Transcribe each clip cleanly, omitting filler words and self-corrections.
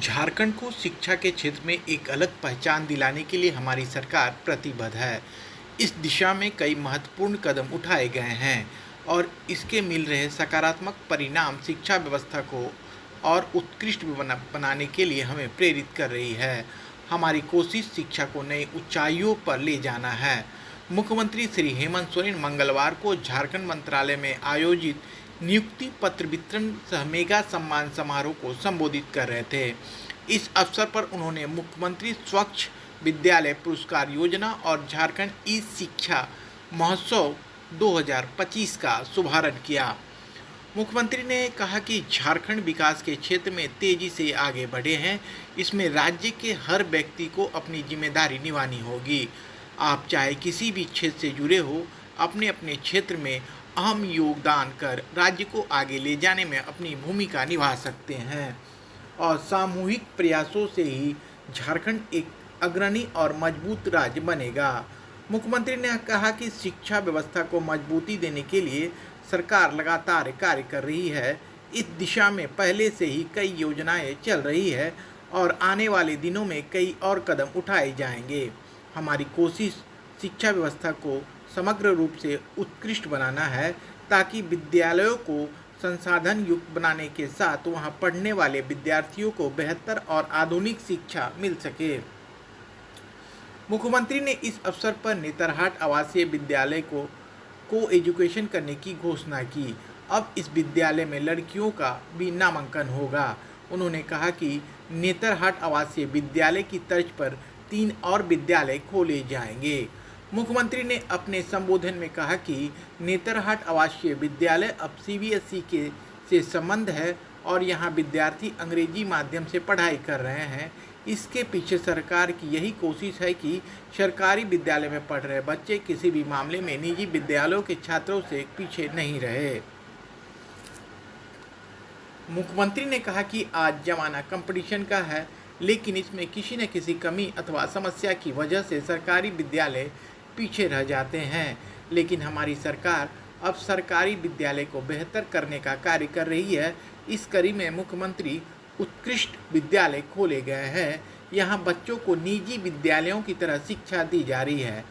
झारखंड को शिक्षा के क्षेत्र में एक अलग पहचान दिलाने के लिए हमारी सरकार प्रतिबद्ध है। इस दिशा में कई महत्वपूर्ण कदम उठाए गए हैं और इसके मिल रहे सकारात्मक परिणाम शिक्षा व्यवस्था को और उत्कृष्ट बनाने के लिए हमें प्रेरित कर रही है। हमारी कोशिश शिक्षा को नई ऊंचाइयों पर ले जाना है। मुख्यमंत्री श्री हेमंत सोरेन मंगलवार को झारखंड मंत्रालय में आयोजित नियुक्ति पत्र वितरण सह मेगा सम्मान समारोह को संबोधित कर रहे थे। इस अवसर पर उन्होंने मुख्यमंत्री स्वच्छ विद्यालय पुरस्कार योजना और झारखंड ई शिक्षा महोत्सव 2025 का शुभारंभ किया। मुख्यमंत्री ने कहा कि झारखंड विकास के क्षेत्र में तेजी से आगे बढ़े हैं। इसमें राज्य के हर व्यक्ति को अपनी जिम्मेदारी निभानी होगी। आप चाहे किसी भी क्षेत्र से जुड़े हो, अपने अपने क्षेत्र में अहम योगदान कर राज्य को आगे ले जाने में अपनी भूमिका निभा सकते हैं और सामूहिक प्रयासों से ही झारखंड एक अग्रणी और मजबूत राज्य बनेगा। मुख्यमंत्री ने कहा कि शिक्षा व्यवस्था को मजबूती देने के लिए सरकार लगातार कार्य कर रही है। इस दिशा में पहले से ही कई योजनाएं चल रही है और आने वाले दिनों में कई और कदम उठाए जाएंगे। हमारी कोशिश शिक्षा व्यवस्था को समग्र रूप से उत्कृष्ट बनाना है ताकि विद्यालयों को संसाधन युक्त बनाने के साथ वहां पढ़ने वाले विद्यार्थियों को बेहतर और आधुनिक शिक्षा मिल सके। मुख्यमंत्री ने इस अवसर पर नेतरहाट आवासीय विद्यालय को एजुकेशन करने की घोषणा की। अब इस विद्यालय में लड़कियों का भी नामांकन होगा। उन्होंने कहा कि नेतरहाट आवासीय विद्यालय की तर्ज पर 3 और विद्यालय खोले जाएंगे। मुख्यमंत्री ने अपने संबोधन में कहा कि नेतरहाट आवासीय विद्यालय अब CBSE से संबंध है और यहां विद्यार्थी अंग्रेजी माध्यम से पढ़ाई कर रहे हैं। इसके पीछे सरकार की यही कोशिश है कि सरकारी विद्यालय में पढ़ रहे बच्चे किसी भी मामले में निजी विद्यालयों के छात्रों से पीछे नहीं रहे। मुख्यमंत्री ने कहा कि आज जमाना कंपटीशन का है, लेकिन इसमें किसी न किसी कमी अथवा समस्या की वजह से सरकारी विद्यालय पीछे रह जाते हैं। लेकिन हमारी सरकार अब सरकारी विद्यालय को बेहतर करने का कार्य कर रही है। इस कड़ी में मुख्यमंत्री उत्कृष्ट विद्यालय खोले गए हैं। यहाँ बच्चों को निजी विद्यालयों की तरह शिक्षा दी जा रही है।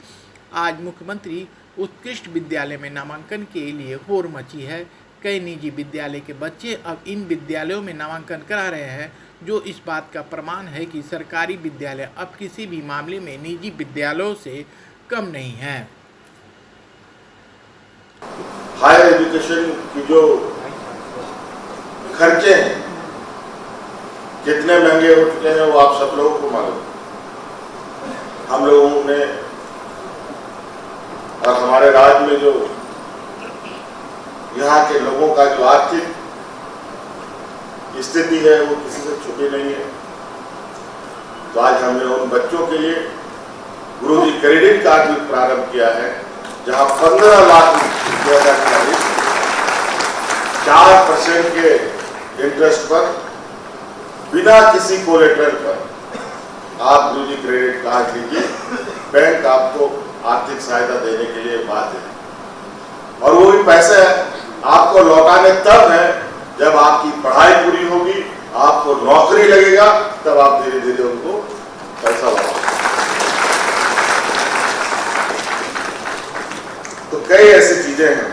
आज मुख्यमंत्री उत्कृष्ट विद्यालय में नामांकन के लिए होड़ मची है। कई निजी विद्यालय के बच्चे अब इन विद्यालयों में नामांकन करा रहे हैं, जो इस बात का प्रमाण है कि सरकारी विद्यालय अब किसी भी मामले में निजी विद्यालयों से कम नहीं है। हायर एजुकेशन की जो खर्चे हैं कितने महंगे हो चुके हैं वो आप सब लोगों को मालूम। हम लोगों ने और हमारे राज्य में जो यहाँ के लोगों का जो आर्थिक स्थिति है वो किसी से छुपी नहीं है। तो आज हमने उन बच्चों के लिए गुरुजी क्रेडिट कार्ड भी प्रारंभ किया है, जहां 15 लाख 4% के इंटरेस्ट पर बिना किसी कोलेटरल पर आप गुरुजी क्रेडिट कार्ड लीजिए। बैंक आपको आर्थिक सहायता देने के लिए बाध्य है और वो भी पैसे आपको लौटाने तब है जब आपकी पढ़ाई पूरी होगी, आपको नौकरी लगेगा, तब आप धीरे धीरे उनको पैसा लौटाओगे। तो कई ऐसी चीजें हैं।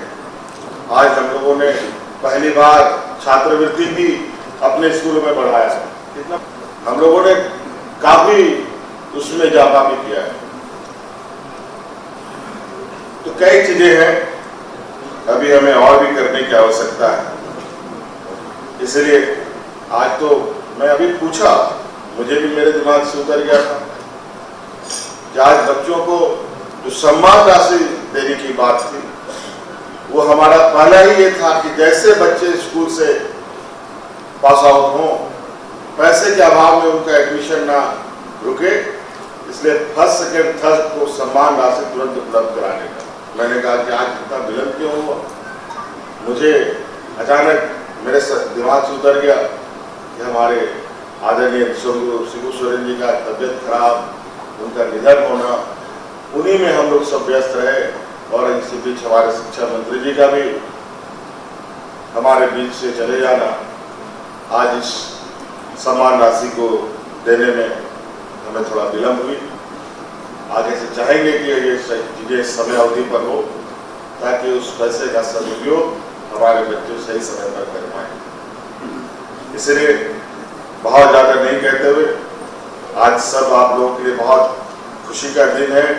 आज हम लोगों ने पहली बार छात्रवृत्ति भी अपने स्कूलों में बढ़ाया है। कितना हम लोगों ने काफी उसमें इजाफा भी किया है। तो कई चीजें हैं, अभी हमें और भी करने की आवश्यकता है। इसलिए आज तो मैं अभी पूछा, मुझे भी मेरे दिमाग से उतर गया था कि आज बच्चों को जो सम्मान राशि देने की बात थी, वो हमारा पहला ही ये था कि जैसे बच्चे स्कूल से पास आउट हों, पैसे के अभाव में उनका एडमिशन ना रुके, इसलिए फर्स्ट सेकेंड थर्ड को सम्मान राशि तुरंत उपलब्ध कराने का। मैंने कहा कि आज इतना विलंब क्यों हुआ। मुझे अचानक मेरे दिमाग से उतर गया कि हमारे आदरणीय शिबू सोरेन जी का तबियत खराब, उनका निधन होना, उन्हीं में हम लोग सब व्यस्त रहे और इसी बीच हमारे शिक्षा मंत्री जी का भी हमारे बीच से चले जाना आज इस सम्मान राशि को देने में हमें थोड़ा विलम्ब हुई। आगे से चाहेंगे कि ये चीज़ें समय अवधि पर हो, ताकि उस पैसे का सदुपयोग हमारे बच्चे सही समय पर कर पाए। इसलिए बहुत ज़्यादा नहीं कहते हुए, आज सब आप लोगों के लिए बहुत खुशी का दिन है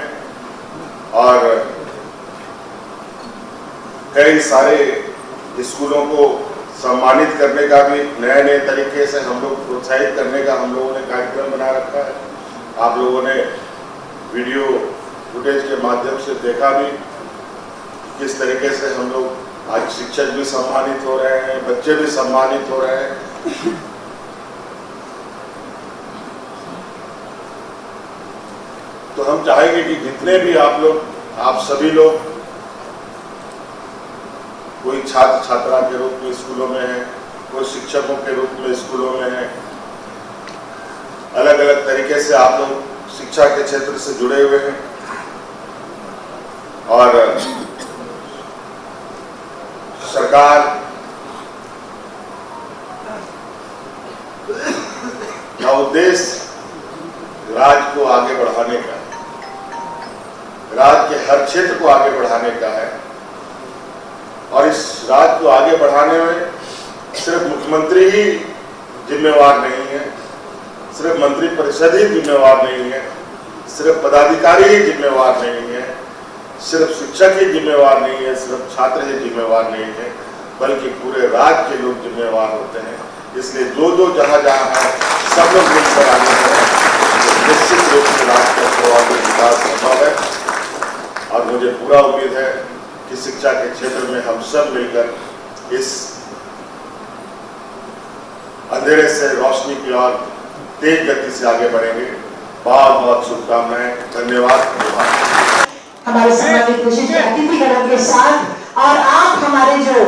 और कई सारे स्कूलों को सम्मानित करने का भी नए तरीके से हम लोग प्रोत्साहित करने का हम लोगों ने कार्यक्रम बना रखा है। आप लोगों ने वीडियो फुटेज के माध्यम से देखा भी किस तरीके से हम लोग आज शिक्षक भी सम्मानित हो रहे हैं, बच्चे भी सम्मानित हो रहे हैं। तो हम चाहेंगे कि जितने भी आप सभी लोग, कोई छात्र छात्रा के रूप में स्कूलों में है, कोई शिक्षकों के रूप में स्कूलों में है, अलग अलग तरीके से आप लोग शिक्षा के क्षेत्र से जुड़े हुए हैं और सरकार का उद्देश्य राज्य को आगे बढ़ाने का, राज्य के हर क्षेत्र को आगे बढ़ाने का है। और इस राज्य को आगे बढ़ाने में सिर्फ मुख्यमंत्री ही जिम्मेवार नहीं है, सिर्फ मंत्री परिषद ही जिम्मेवार नहीं है, सिर्फ पदाधिकारी ही जिम्मेवार नहीं है, सिर्फ शिक्षक ही जिम्मेवार नहीं है, सिर्फ छात्र ही जिम्मेवार नहीं है, बल्कि पूरे राज्य के लोग जिम्मेवार होते हैं। इसलिए जो जहाँ है सब लोग मिलकर आगे बढ़े, निश्चित रूप से राज्य का स्वाभाविक विकास संभव है। और मुझे पूरा उम्मीद है कि शिक्षा के क्षेत्र में हम सब मिलकर इस अंधेरे से रोशनी की ओर तेज गति से आगे बढ़ेंगे। बहुत बहुत शुभकामनाएं, धन्यवाद। हमारे सम्मानित विशिष्ट अतिथिगणों के साथ और आप हमारे जो